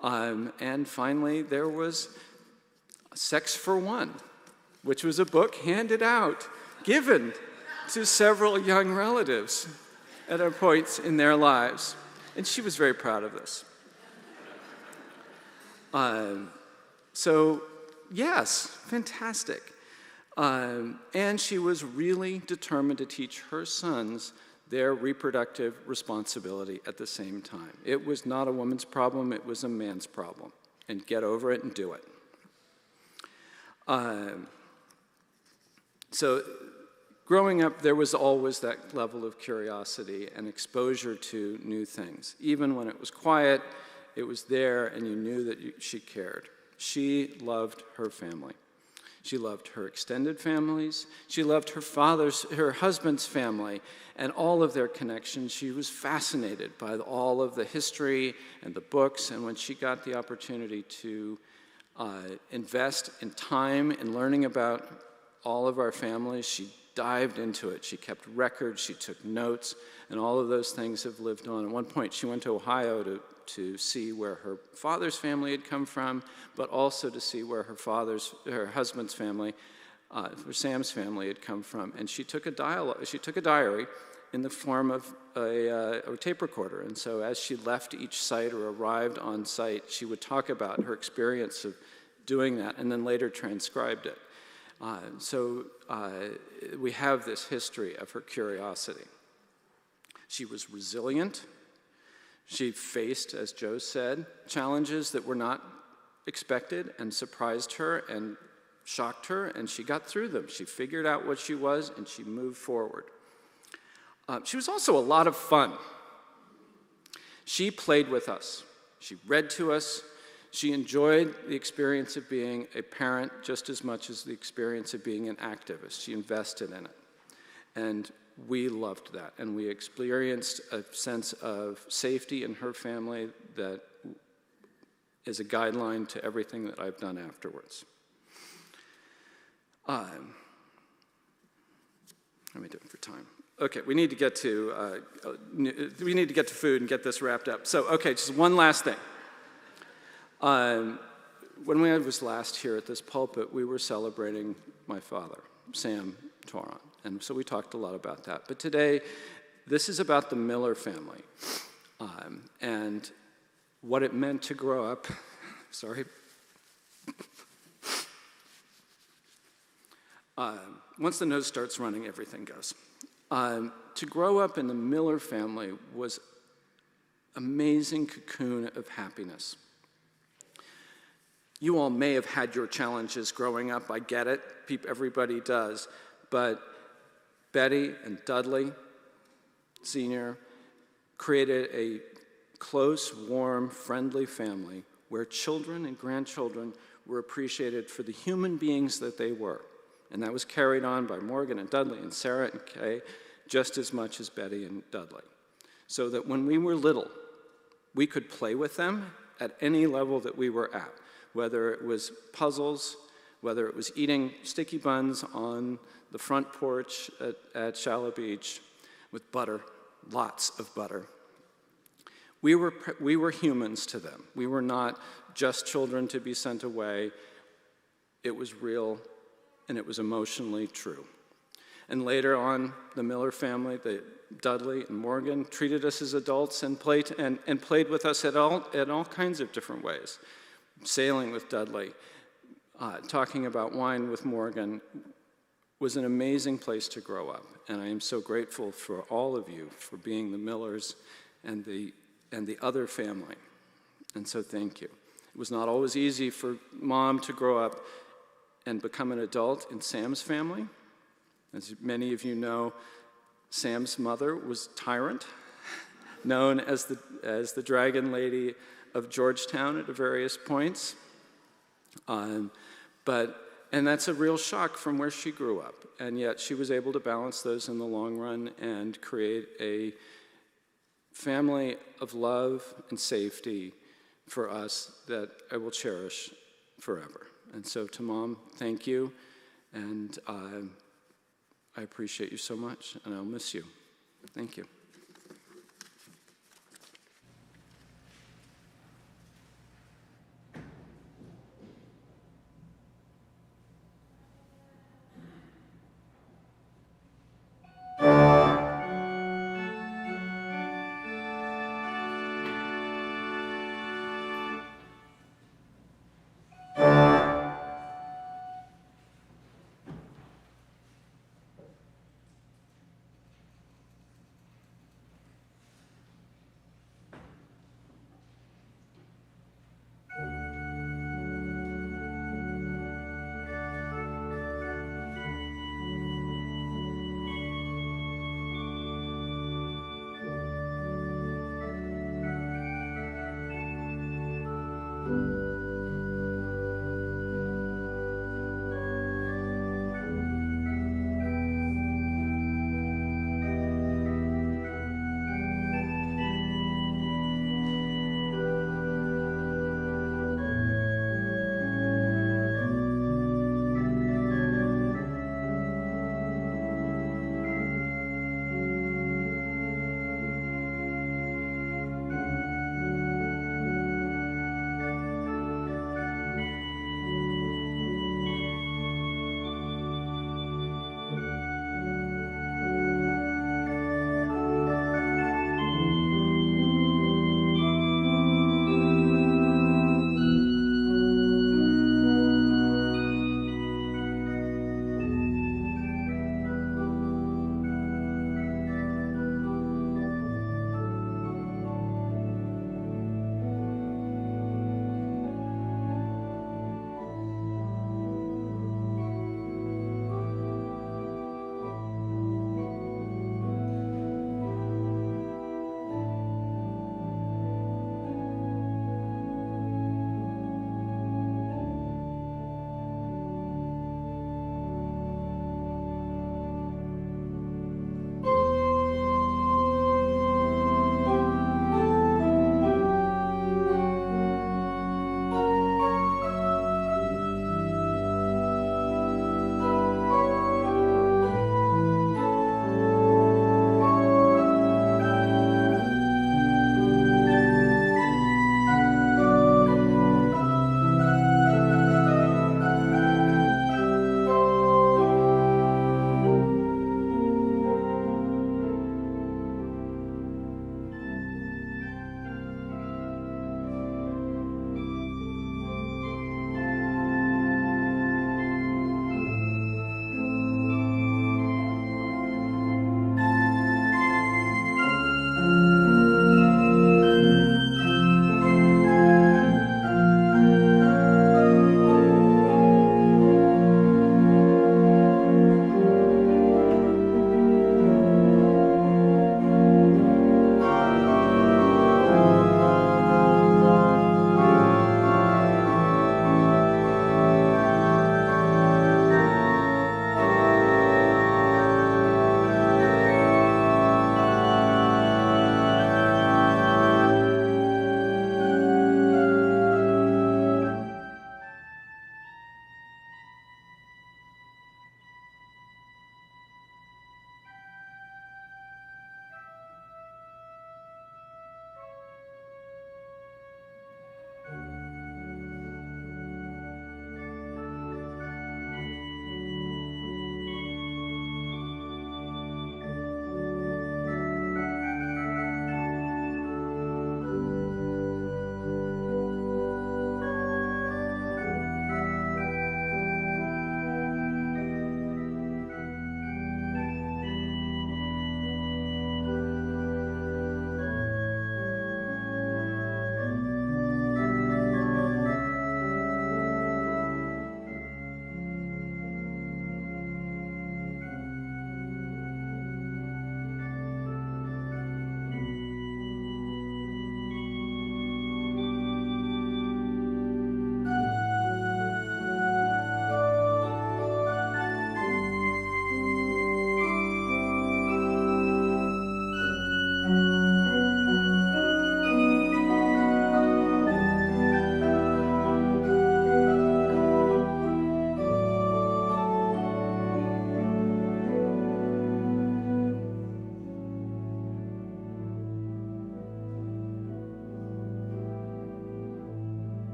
And finally, there was Sex for One, which was a book handed out, given to several young relatives at a point in their lives. And she was very proud of this. So, yes, fantastic. And she was really determined to teach her sons their reproductive responsibility at the same time. It was not a woman's problem, it was a man's problem. And get over it and do it. So growing up, there was always that level of curiosity and exposure to new things. Even when it was quiet, it was there and you knew that she cared. She loved her family. She loved her extended families. She loved her husband's family and all of their connections. She was fascinated by all of the history and the books, and when she got the opportunity to invest in time in learning about all of our families, she dived into it. She kept records, she took notes, and all of those things have lived on. At one point, she went to Ohio to see where her father's family had come from, but also to see where her husband's family, Sam's family, had come from. And she took a diary in the form of a tape recorder. And so as she left each site or arrived on site, she would talk about her experience of doing that and then later transcribed it. So we have this history of her curiosity. She was resilient. She faced, as Joe said, challenges that were not expected and surprised her and shocked her, and she got through them. She figured out what she was, and she moved forward. She was also a lot of fun. She played with us. She read to us. She enjoyed the experience of being a parent just as much as the experience of being an activist. She invested in it. And we loved that. And we experienced a sense of safety in her family that is a guideline to everything that I've done afterwards. How am I doing for time? Okay, we need to get to food and get this wrapped up. So, okay, just one last thing. When I was last here at this pulpit, we were celebrating my father, Sam Thoron, and so we talked a lot about that. But today, this is about the Miller family and what it meant to grow up. Sorry. Once the nose starts running, everything goes. To grow up in the Miller family was an amazing cocoon of happiness. You all may have had your challenges growing up, I get it, everybody does, but Betty and Dudley Sr. created a close, warm, friendly family where children and grandchildren were appreciated for the human beings that they were. And that was carried on by Morgan and Dudley and Sarah and Kay just as much as Betty and Dudley. So that when we were little, we could play with them at any level that we were at, whether it was puzzles, whether it was eating sticky buns on the front porch at Shallow Beach with butter, lots of butter. We were humans to them. We were not just children to be sent away. It was real, and it was emotionally true. And later on, the Miller family, Dudley and Morgan, treated us as adults and played with us at all kinds of different ways. Sailing with Dudley, talking about wine with Morgan was an amazing place to grow up, and I am so grateful for all of you for being the Millers and the other family, and so thank you. It was not always easy for Mom to grow up and become an adult in Sam's family. As many of you know, Sam's mother was Tyrant, known as the Dragon Lady of Georgetown at various points. And that's a real shock from where she grew up. And yet she was able to balance those in the long run and create a family of love and safety for us that I will cherish forever. And so to Mom, thank you. And I appreciate you so much, and I'll miss you. Thank you.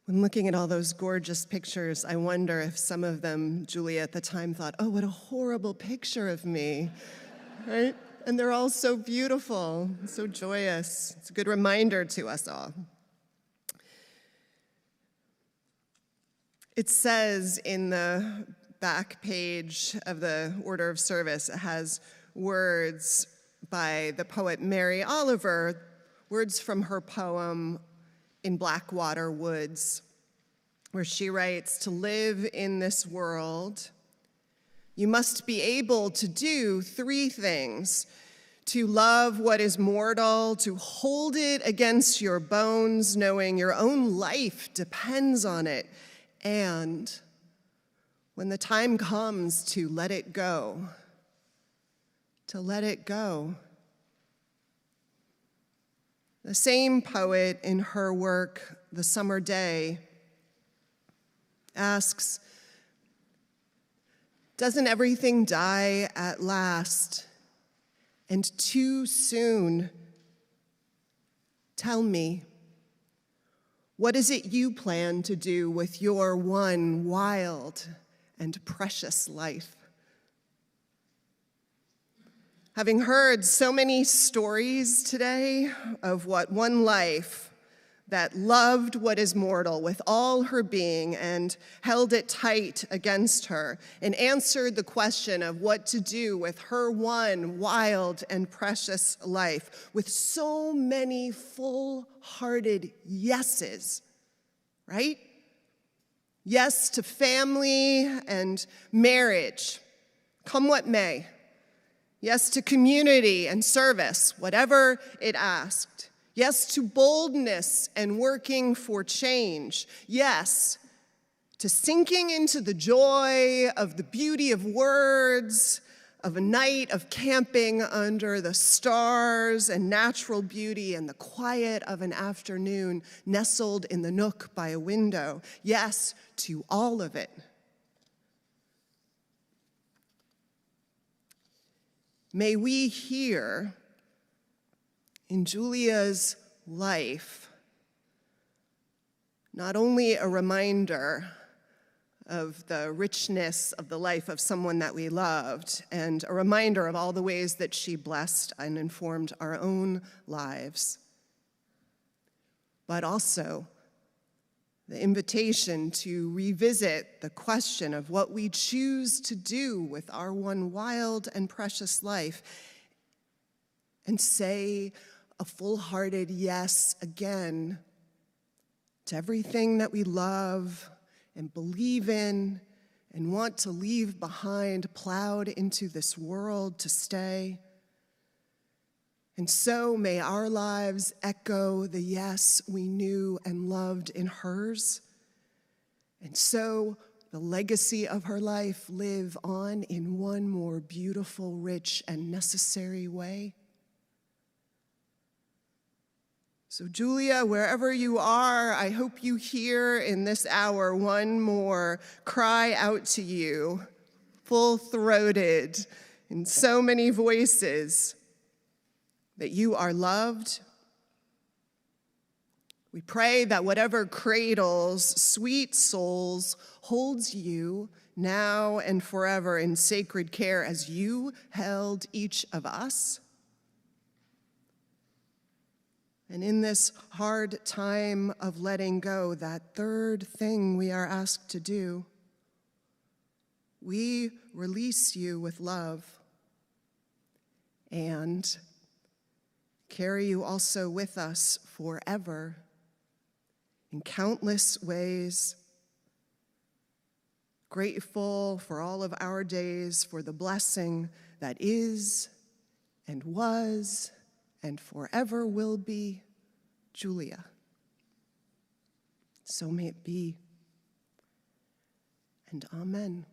When looking at all those gorgeous pictures, I wonder if some of them, Julia at the time thought, oh, what a horrible picture of me, right? And they're all so beautiful, so joyous. It's a good reminder to us all. It says in the back page of the Order of Service, it has words by the poet Mary Oliver, words from her poem In Blackwater Woods, where she writes, to live in this world, you must be able to do three things: to love what is mortal, to hold it against your bones, knowing your own life depends on it, and when the time comes, to let it go, to let it go. The same poet in her work, The Summer Day, asks, doesn't everything die at last and too soon? Tell me, what is it you plan to do with your one wild and precious life? Having heard so many stories today of what one life that loved what is mortal with all her being and held it tight against her and answered the question of what to do with her one wild and precious life with so many full-hearted yeses, right? Yes to family and marriage, come what may. Yes to community and service, whatever it asked. Yes to boldness and working for change. Yes to sinking into the joy of the beauty of words, of a night of camping under the stars and natural beauty and the quiet of an afternoon nestled in the nook by a window. Yes to all of it. May we hear in Julia's life not only a reminder of the richness of the life of someone that we loved and a reminder of all the ways that she blessed and informed our own lives, but also the invitation to revisit the question of what we choose to do with our one wild and precious life and say a full-hearted yes again to everything that we love and believe in and want to leave behind, plowed into this world to stay. And so may our lives echo the yes we knew and loved in hers. And so the legacy of her life live on in one more beautiful, rich, and necessary way. So Julia, wherever you are, I hope you hear in this hour one more cry out to you, full-throated, in so many voices, that you are loved. We pray that whatever cradles sweet souls holds you now and forever in sacred care as you held each of us. And in this hard time of letting go, that third thing we are asked to do, we release you with love and carry you also with us forever in countless ways, grateful for all of our days, for the blessing that is and was and forever will be, Julia. So may it be, and amen.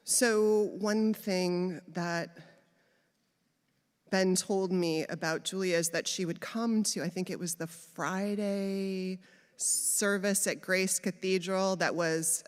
So one thing that Ben told me about Julia is that she would come to, I think it was the Friday service at Grace Cathedral that was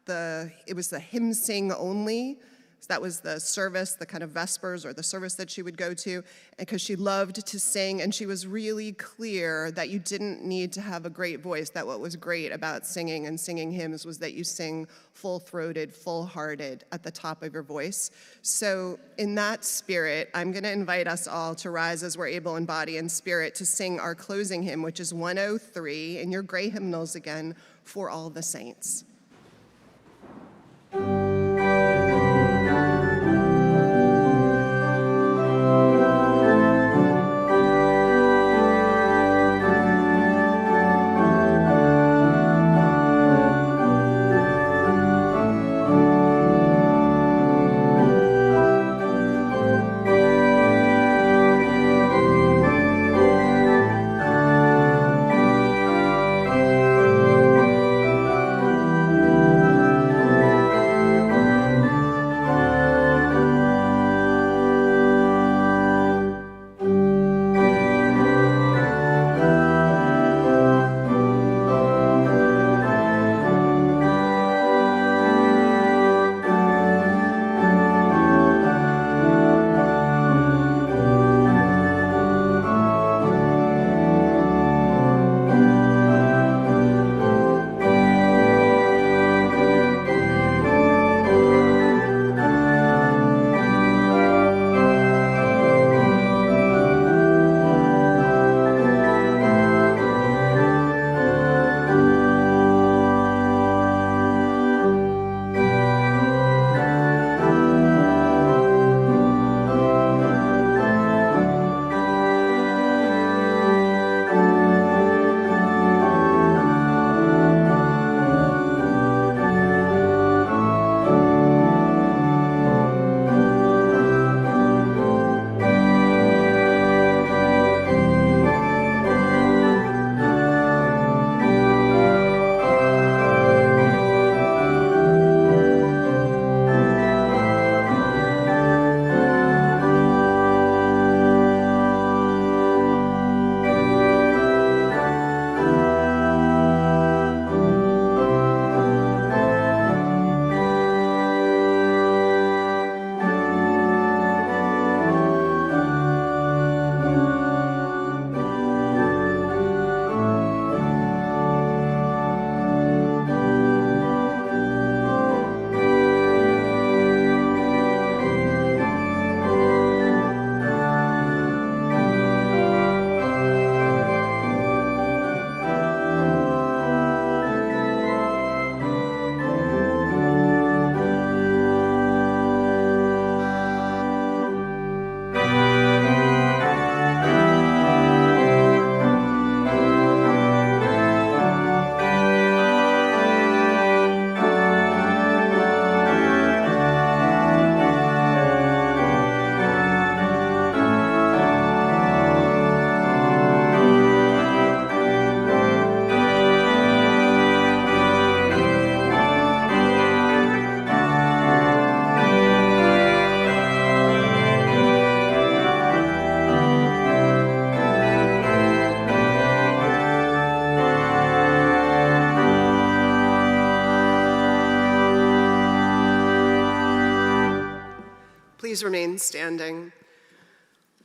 it was the hymn sing only So that was the service, the kind of Vespers or the service that she would go to, because she loved to sing, and she was really clear that you didn't need to have a great voice, that what was great about singing and singing hymns was that you sing full-throated, full-hearted at the top of your voice. So in that spirit, I'm going to invite us all to rise as we're able in body and spirit to sing our closing hymn, which is 103, in your gray hymnals again, For All the Saints. Please remain standing.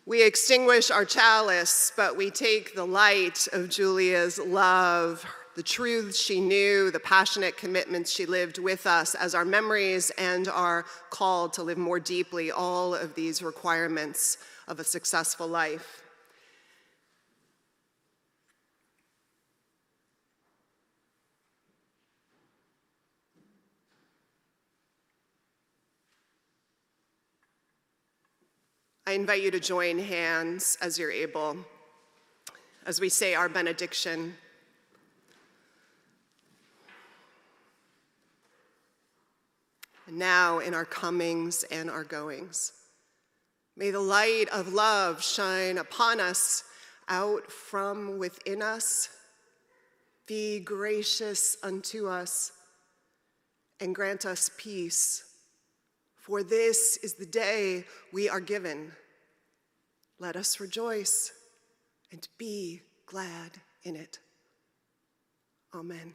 We extinguish our chalice, but we take the light of Julia's love, the truths she knew, the passionate commitments she lived with us as our memories and our call to live more deeply all of these requirements of a successful life. I invite you to join hands as you're able, as we say our benediction. And now in our comings and our goings, may the light of love shine upon us, out from within us. Be gracious unto us and grant us peace. For this is the day we are given. Let us rejoice and be glad in it. Amen.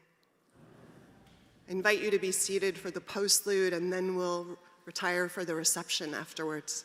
I invite you to be seated for the postlude, and then we'll retire for the reception afterwards.